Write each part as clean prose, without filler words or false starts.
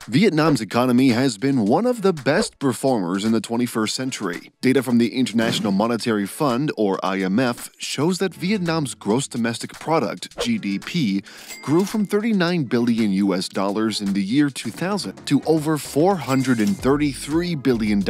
Vietnam's economy has been one of the best performers in the 21st century. Data from the International Monetary Fund, or IMF, shows that Vietnam's gross domestic product, GDP, grew from $39 billion in the year 2000 to over $433 billion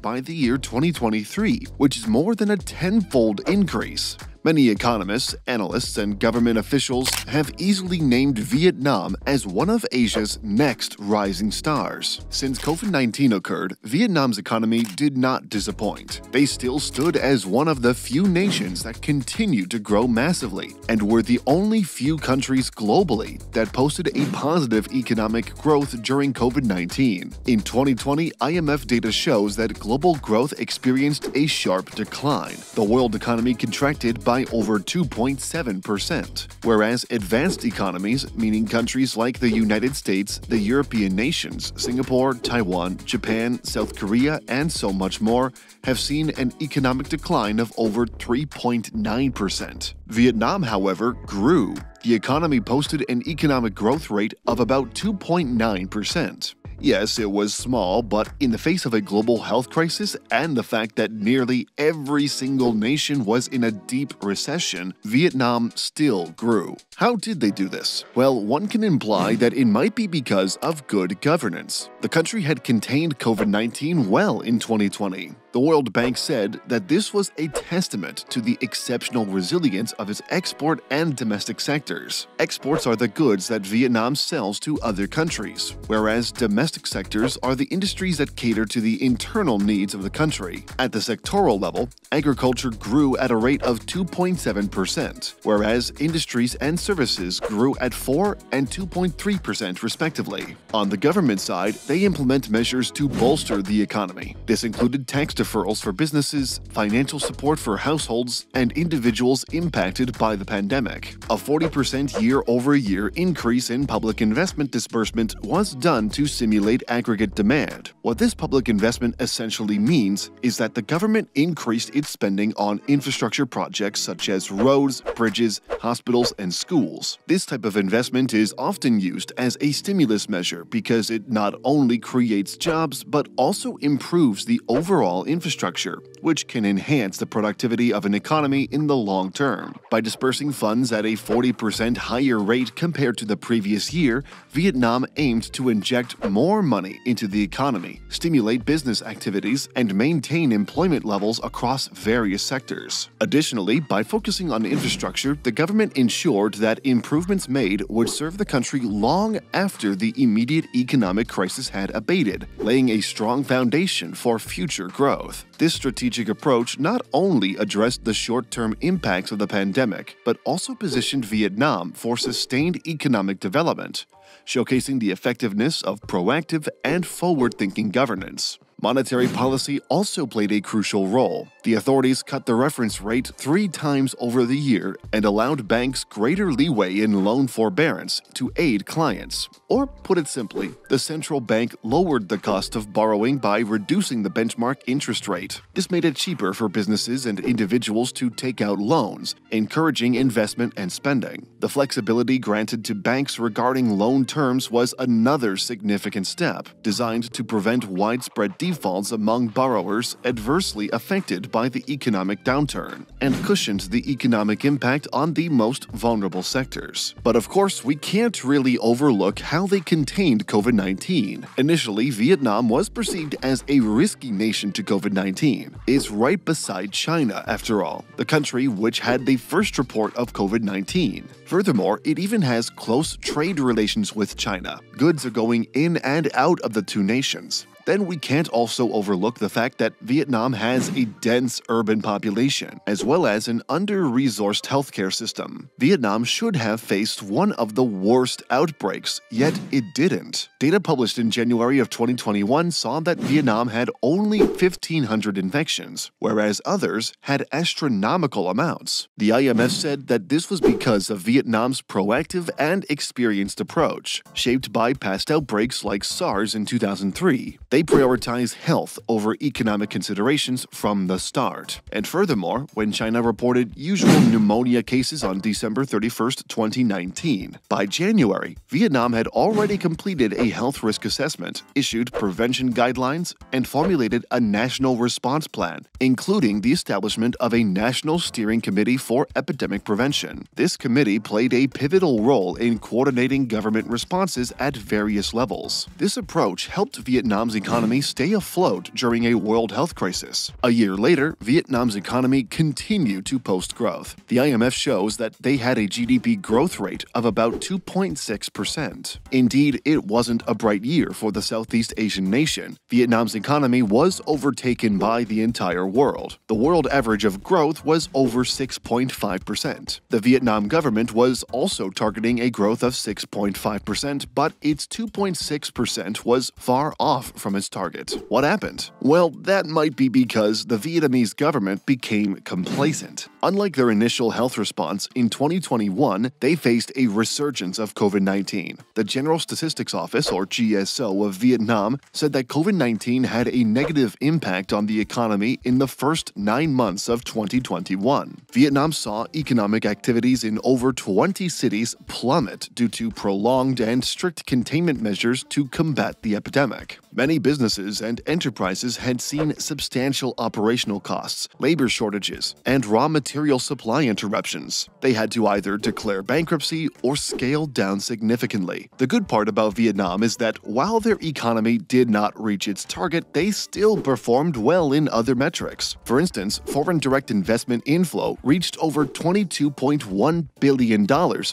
by the year 2023, which is more than a tenfold increase. Many economists, analysts, and government officials have easily named Vietnam as one of Asia's next rising stars. Since COVID-19 occurred, Vietnam's economy did not disappoint. They still stood as one of the few nations that continued to grow massively, and were the only few countries globally that posted a positive economic growth during COVID-19. In 2020, IMF data shows that global growth experienced a sharp decline. The world economy contracted by over 2.7%, whereas advanced economies, meaning countries like the United States, the European nations, Singapore, Taiwan, Japan, South Korea, and so much more, have seen an economic decline of over 3.9%. Vietnam, however, grew. The economy posted an economic growth rate of about 2.9%. Yes, it was small, but in the face of a global health crisis and the fact that nearly every single nation was in a deep recession, Vietnam still grew. How did they do this? Well, one can imply that it might be because of good governance. The country had contained COVID-19 well in 2020. The World Bank said that this was a testament to the exceptional resilience of its export and domestic sectors. Exports are the goods that Vietnam sells to other countries, whereas domestic sectors are the industries that cater to the internal needs of the country. At the sectoral level, agriculture grew at a rate of 2.7%, whereas industries and services grew at 4 and 2.3% respectively. On the government side, they implement measures to bolster the economy. This included tax deferrals for businesses, financial support for households, and individuals impacted by the pandemic. A 40% year-over-year increase in public investment disbursement was done to simulate aggregate demand. What this public investment essentially means is that the government increased its spending on infrastructure projects such as roads, bridges, hospitals, and schools. This type of investment is often used as a stimulus measure because it not only creates jobs but also improves the overall infrastructure, which can enhance the productivity of an economy in the long term. By dispersing funds at a 40% higher rate compared to the previous year, Vietnam aimed to inject more money into the economy, stimulate business activities, and maintain employment levels across various sectors. Additionally, by focusing on infrastructure, the government ensured that improvements made would serve the country long after the immediate economic crisis had abated, laying a strong foundation for future growth. This strategic approach not only addressed the short-term impacts of the pandemic, but also positioned Vietnam for sustained economic development, showcasing the effectiveness of proactive and forward-thinking governance. Monetary policy also played a crucial role. The authorities cut the reference rate 3 times over the year and allowed banks greater leeway in loan forbearance to aid clients. Or, put it simply, the central bank lowered the cost of borrowing by reducing the benchmark interest rate. This made it cheaper for businesses and individuals to take out loans, encouraging investment and spending. The flexibility granted to banks regarding loan terms was another significant step, designed to prevent widespread defaults among borrowers adversely affected by the economic downturn, and cushioned the economic impact on the most vulnerable sectors. But of course, we can't really overlook how they contained COVID-19. Initially, Vietnam was perceived as a risky nation to COVID-19. It's right beside China, after all, the country which had the first report of COVID-19. Furthermore, it even has close trade relations with China. Goods are going in and out of the two nations. Then we can't also overlook the fact that Vietnam has a dense urban population, as well as an under-resourced healthcare system. Vietnam should have faced one of the worst outbreaks, yet it didn't. Data published in January of 2021 saw that Vietnam had only 1,500 infections, whereas others had astronomical amounts. The IMF said that this was because of Vietnam's proactive and experienced approach, shaped by past outbreaks like SARS in 2003. They They prioritize health over economic considerations from the start. And furthermore, when China reported usual pneumonia cases on December 31, 2019, by January, Vietnam had already completed a health risk assessment, issued prevention guidelines, and formulated a national response plan, including the establishment of a National Steering Committee for Epidemic Prevention. This committee played a pivotal role in coordinating government responses at various levels. This approach helped Vietnam's economy stay afloat during a world health crisis. A year later, Vietnam's economy continued to post growth. The IMF shows that they had a GDP growth rate of about 2.6%. Indeed, it wasn't a bright year for the Southeast Asian nation. Vietnam's economy was overtaken by the entire world. The world average of growth was over 6.5%. The Vietnam government was also targeting a growth of 6.5%, but its 2.6% was far off from its target. What happened? Well, that might be because the Vietnamese government became complacent. Unlike their initial health response, in 2021, they faced a resurgence of COVID-19. The General Statistics Office, or GSO, of Vietnam said that COVID-19 had a negative impact on the economy in the first 9 months of 2021. Vietnam saw economic activities in over 20 cities plummet due to prolonged and strict containment measures to combat the epidemic. Many businesses and enterprises had seen substantial operational costs, labor shortages, and raw material supply interruptions. They had to either declare bankruptcy or scale down significantly. The good part about Vietnam is that while their economy did not reach its target, they still performed well in other metrics. For instance, foreign direct investment inflow reached over $22.1 billion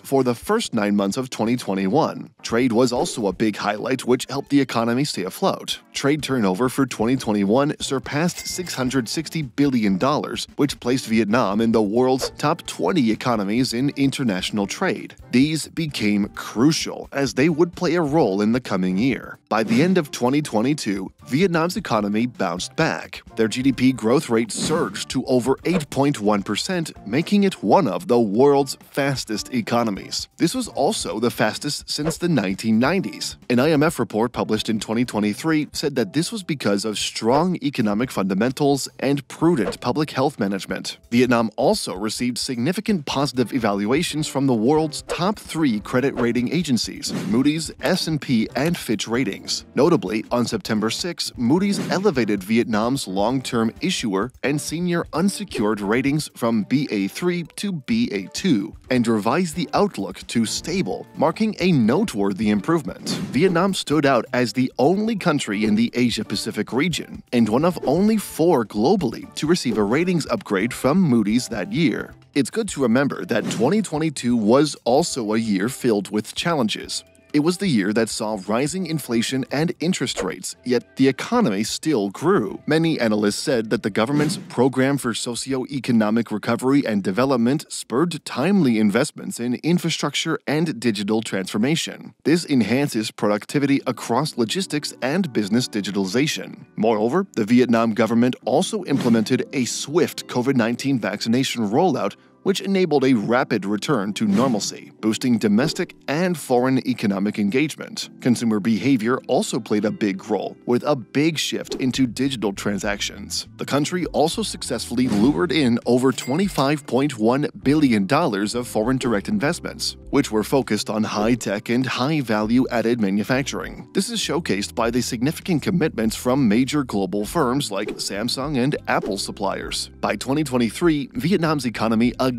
for the first 9 months of 2021. Trade was also a big highlight, which helped the economy stay afloat. Trade turnover for 2021 surpassed $660 billion, which placed Vietnam in the world's top 20 economies in international trade. These became crucial as they would play a role in the coming year. By the end of 2022, Vietnam's economy bounced back. Their GDP growth rate surged to over 8.1%, making it one of the world's fastest economies. This was also the fastest since the 1990s. An IMF report published in 2023 said that this was because of strong economic fundamentals and prudent public health management. Vietnam also received significant positive evaluations from the world's top 3 credit rating agencies, Moody's, S&P, and Fitch Ratings. Notably, on September 6, Moody's elevated Vietnam's long-term issuer and senior unsecured ratings from BA3 to BA2 and revised the outlook to stable, marking a noteworthy improvement. Vietnam stood out as the only country in the Asia-Pacific region and one of only 4 globally to receive a ratings upgrade from Moody's that year. It's good to remember that 2022 was also a year filled with challenges. It was the year that saw rising inflation and interest rates, yet the economy still grew. Many analysts said that the government's program for socio-economic recovery and development spurred timely investments in infrastructure and digital transformation. This enhances productivity across logistics and business digitalization. Moreover, the Vietnam government also implemented a swift COVID-19 vaccination rollout, which enabled a rapid return to normalcy, boosting domestic and foreign economic engagement. Consumer behavior also played a big role, with a big shift into digital transactions. The country also successfully lured in over $25.1 billion of foreign direct investments, which were focused on high-tech and high-value-added manufacturing. This is showcased by the significant commitments from major global firms like Samsung and Apple suppliers. By 2023, Vietnam's economy again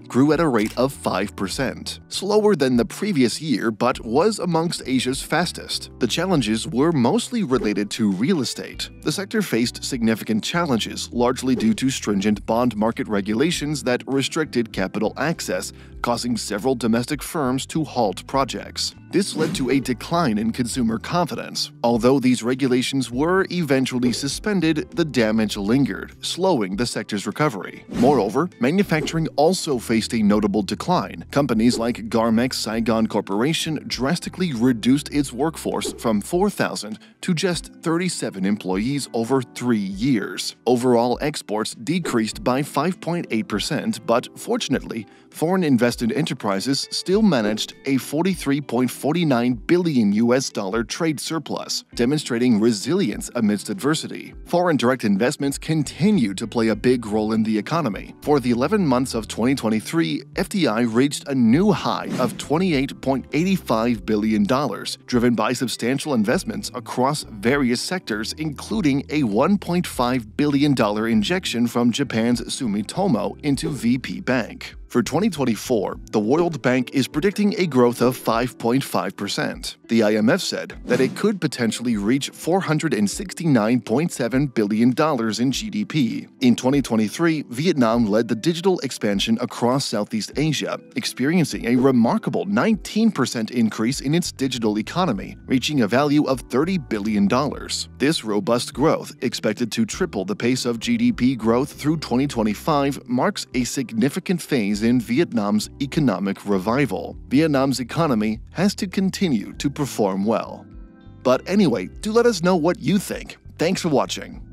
grew at a rate of 5%, slower than the previous year but was amongst Asia's fastest. The challenges were mostly related to real estate. The sector faced significant challenges, largely due to stringent bond market regulations that restricted capital access, causing several domestic firms to halt projects. This led to a decline in consumer confidence. Although these regulations were eventually suspended, the damage lingered, slowing the sector's recovery. Moreover, manufacturing also faced faced a notable decline. Companies like Garmex Saigon Corporation drastically reduced its workforce from 4,000 to just 37 employees over 3 years. Overall exports decreased by 5.8%, but fortunately, foreign invested enterprises still managed a $43.49 billion trade surplus, demonstrating resilience amidst adversity. Foreign direct investments continue to play a big role in the economy. For the 11 months of 2023, FDI reached a new high of $28.85 billion, driven by substantial investments across various sectors, including a $1.5 billion injection from Japan's Sumitomo into VP Bank. For 2024, the World Bank is predicting a growth of 5.5%. The IMF said that it could potentially reach $469.7 billion in GDP. In 2023, Vietnam led the digital expansion across Southeast Asia, experiencing a remarkable 19% increase in its digital economy, reaching a value of $30 billion. This robust growth, expected to triple the pace of GDP growth through 2025, marks a significant phase in Vietnam's economic revival. Vietnam's economy has to continue to perform well. But anyway, do let us know what you think. Thanks for watching.